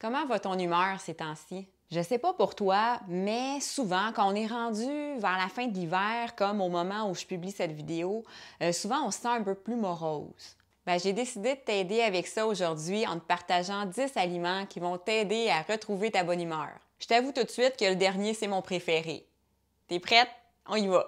Comment va ton humeur ces temps-ci? Je sais pas pour toi, mais souvent, quand on est rendu vers la fin de l'hiver, comme au moment où je publie cette vidéo, souvent on se sent un peu plus morose. J'ai décidé de t'aider avec ça aujourd'hui en te partageant 10 aliments qui vont t'aider à retrouver ta bonne humeur. Je t'avoue tout de suite que le dernier, c'est mon préféré. T'es prête? On y va!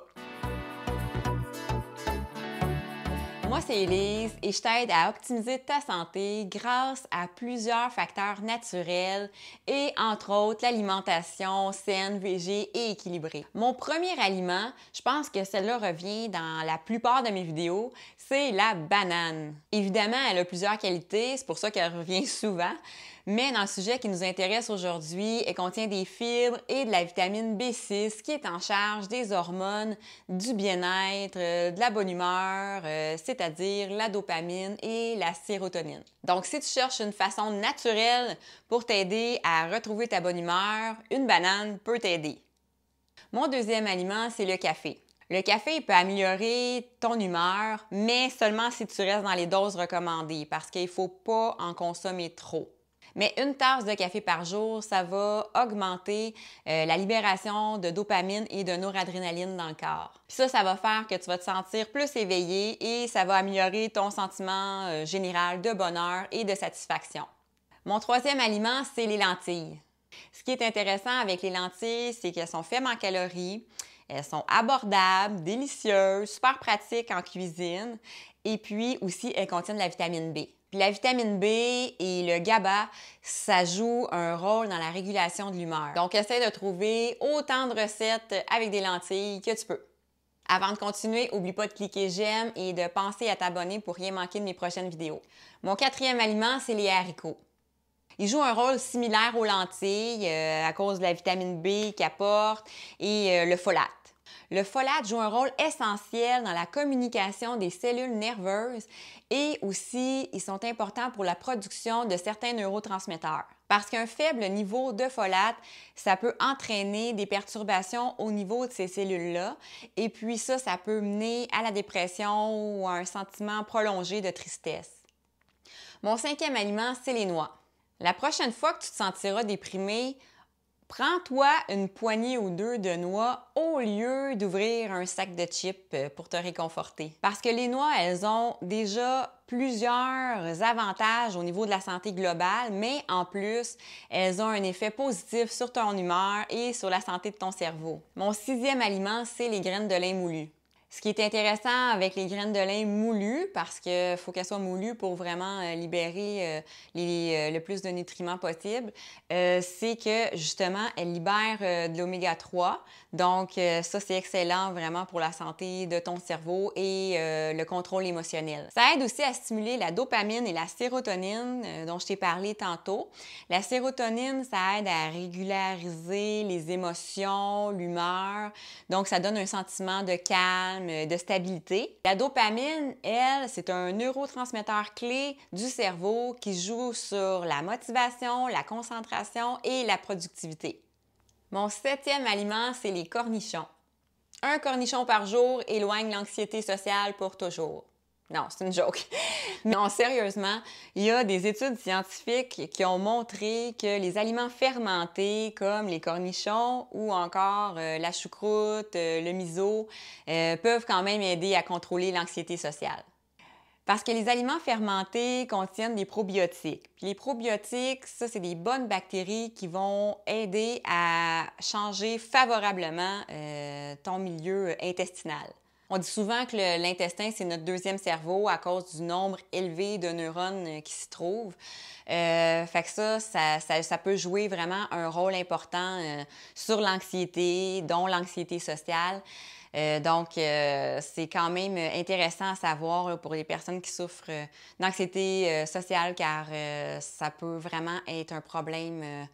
Moi, c'est Elise et je t'aide à optimiser ta santé grâce à plusieurs facteurs naturels et entre autres l'alimentation saine, végé et équilibrée. Mon premier aliment, je pense que celle-là revient dans la plupart de mes vidéos, c'est la banane. Évidemment, elle a plusieurs qualités, c'est pour ça qu'elle revient souvent. Mais dans le sujet qui nous intéresse aujourd'hui, elle contient des fibres et de la vitamine B6 qui est en charge des hormones, du bien-être, de la bonne humeur, c'est-à-dire la dopamine et la sérotonine. Donc, si tu cherches une façon naturelle pour t'aider à retrouver ta bonne humeur, une banane peut t'aider. Mon deuxième aliment, c'est le café. Le café peut améliorer ton humeur, mais seulement si tu restes dans les doses recommandées parce qu'il ne faut pas en consommer trop. Mais une tasse de café par jour, ça va augmenter la libération de dopamine et de noradrénaline dans le corps. Puis ça va faire que tu vas te sentir plus éveillé et ça va améliorer ton sentiment général de bonheur et de satisfaction. Mon troisième aliment, c'est les lentilles. Ce qui est intéressant avec les lentilles, c'est qu'elles sont faibles en calories, elles sont abordables, délicieuses, super pratiques en cuisine et puis aussi elles contiennent de la vitamine B. Puis la vitamine B et le GABA, ça joue un rôle dans la régulation de l'humeur. Donc, essaie de trouver autant de recettes avec des lentilles que tu peux. Avant de continuer, n'oublie pas de cliquer j'aime et de penser à t'abonner pour rien manquer de mes prochaines vidéos. Mon quatrième aliment, c'est les haricots. Ils jouent un rôle similaire aux lentilles à cause de la vitamine B qu'ils apportent et le folate. Le folate joue un rôle essentiel dans la communication des cellules nerveuses et aussi ils sont importants pour la production de certains neurotransmetteurs. Parce qu'un faible niveau de folate, ça peut entraîner des perturbations au niveau de ces cellules-là et puis ça peut mener à la dépression ou à un sentiment prolongé de tristesse. Mon cinquième aliment, c'est les noix. La prochaine fois que tu te sentiras déprimé, prends-toi une poignée ou deux de noix au lieu d'ouvrir un sac de chips pour te réconforter. Parce que les noix, elles ont déjà plusieurs avantages au niveau de la santé globale, mais en plus, elles ont un effet positif sur ton humeur et sur la santé de ton cerveau. Mon sixième aliment, c'est les graines de lin moulues. Ce qui est intéressant avec les graines de lin moulues, parce qu'il faut qu'elles soient moulues pour vraiment libérer le plus de nutriments possible, c'est que justement, elles libèrent de l'oméga 3. Donc, ça, c'est excellent vraiment pour la santé de ton cerveau et le contrôle émotionnel. Ça aide aussi à stimuler la dopamine et la sérotonine dont je t'ai parlé tantôt. La sérotonine, ça aide à régulariser les émotions, l'humeur. Donc, ça donne un sentiment de calme, de stabilité. La dopamine, elle, c'est un neurotransmetteur clé du cerveau qui joue sur la motivation, la concentration et la productivité. Mon septième aliment, c'est les cornichons. Un cornichon par jour éloigne l'anxiété sociale pour toujours. Non, c'est une joke. Non, sérieusement, il y a des études scientifiques qui ont montré que les aliments fermentés comme les cornichons ou encore la choucroute, le miso, peuvent quand même aider à contrôler l'anxiété sociale. Parce que les aliments fermentés contiennent des probiotiques. Puis les probiotiques, ça, c'est des bonnes bactéries qui vont aider à changer favorablement ton milieu intestinal. On dit souvent que l'intestin, c'est notre deuxième cerveau à cause du nombre élevé de neurones qui s'y trouvent. Fait que ça peut jouer vraiment un rôle important sur l'anxiété, dont l'anxiété sociale. Donc, c'est quand même intéressant à savoir là, pour les personnes qui souffrent d'anxiété sociale car ça peut vraiment être un problème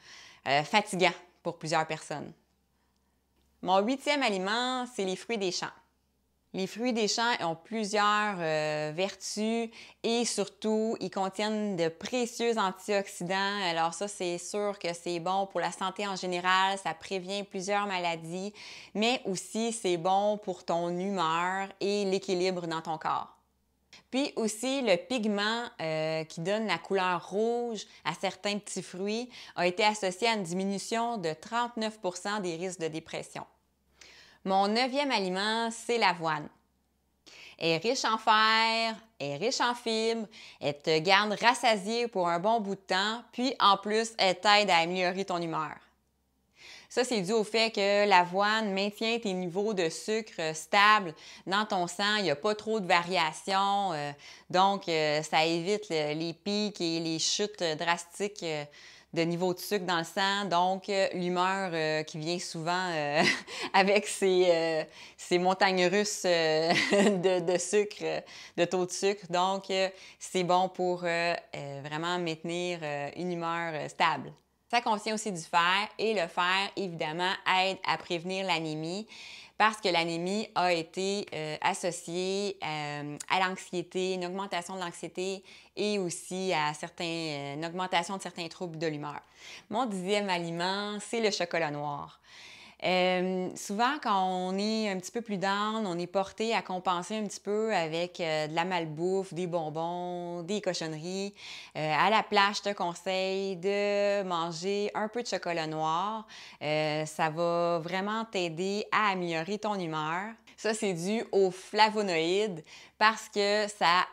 fatigant pour plusieurs personnes. Mon huitième aliment, c'est les fruits des champs. Les fruits des champs ont plusieurs vertus et surtout, ils contiennent de précieux antioxydants. Alors ça, c'est sûr que c'est bon pour la santé en général, ça prévient plusieurs maladies, mais aussi c'est bon pour ton humeur et l'équilibre dans ton corps. Puis aussi, le pigment qui donne la couleur rouge à certains petits fruits a été associé à une diminution de 39 % des risques de dépression. Mon 9e aliment, c'est l'avoine. Elle est riche en fer, elle est riche en fibres, elle te garde rassasié pour un bon bout de temps, puis en plus, elle t'aide à améliorer ton humeur. Ça, c'est dû au fait que l'avoine maintient tes niveaux de sucre stables dans ton sang. Il n'y a pas trop de variations. Donc, ça évite les pics et les chutes drastiques de niveau de sucre dans le sang. Donc, l'humeur qui vient souvent avec ces montagnes russes de sucre, de taux de sucre. Donc, c'est bon pour vraiment maintenir une humeur stable. Ça contient aussi du fer et le fer, évidemment, aide à prévenir l'anémie parce que l'anémie a été associée à l'anxiété, une augmentation de l'anxiété et aussi à une augmentation de certains troubles de l'humeur. Mon 10e aliment, c'est le chocolat noir. Souvent, quand on est un petit peu plus down, on est porté à compenser un petit peu avec de la malbouffe, des bonbons, des cochonneries. À la place, je te conseille de manger un peu de chocolat noir. Ça va vraiment t'aider à améliorer ton humeur. Ça, c'est dû aux flavonoïdes parce que ça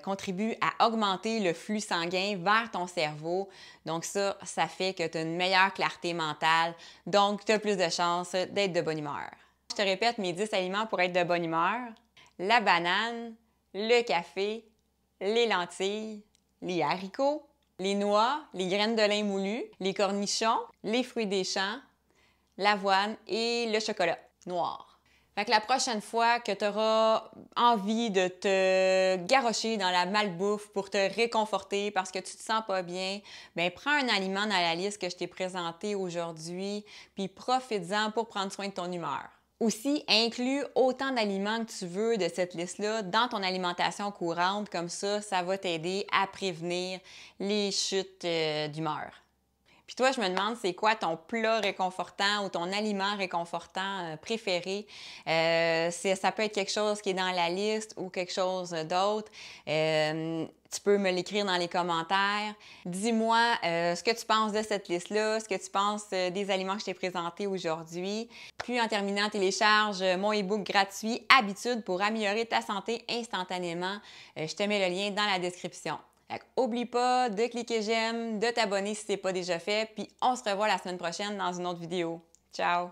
contribue à augmenter le flux sanguin vers ton cerveau. Donc ça fait que tu as une meilleure clarté mentale. Donc, tu as plus de chances d'être de bonne humeur. Je te répète mes 10 aliments pour être de bonne humeur. La banane, le café, les lentilles, les haricots, les noix, les graines de lin moulu, les cornichons, les fruits des champs, l'avoine et le chocolat noir. Fait que la prochaine fois que tu auras envie de te garrocher dans la malbouffe pour te réconforter parce que tu te sens pas bien, bien prends un aliment dans la liste que je t'ai présentée aujourd'hui, puis profite-en pour prendre soin de ton humeur. Aussi, inclus autant d'aliments que tu veux de cette liste-là dans ton alimentation courante, comme ça va t'aider à prévenir les chutes d'humeur. Puis toi, je me demande, c'est quoi ton plat réconfortant ou ton aliment réconfortant préféré? Ça peut être quelque chose qui est dans la liste ou quelque chose d'autre. Tu peux me l'écrire dans les commentaires. Dis-moi ce que tu penses de cette liste-là, ce que tu penses des aliments que je t'ai présentés aujourd'hui. Puis en terminant, télécharge mon e-book gratuit « Habitudes pour améliorer ta santé instantanément ». Je te mets le lien dans la description. N'oublie pas de cliquer j'aime, de t'abonner si ce n'est pas déjà fait, puis on se revoit la semaine prochaine dans une autre vidéo. Ciao!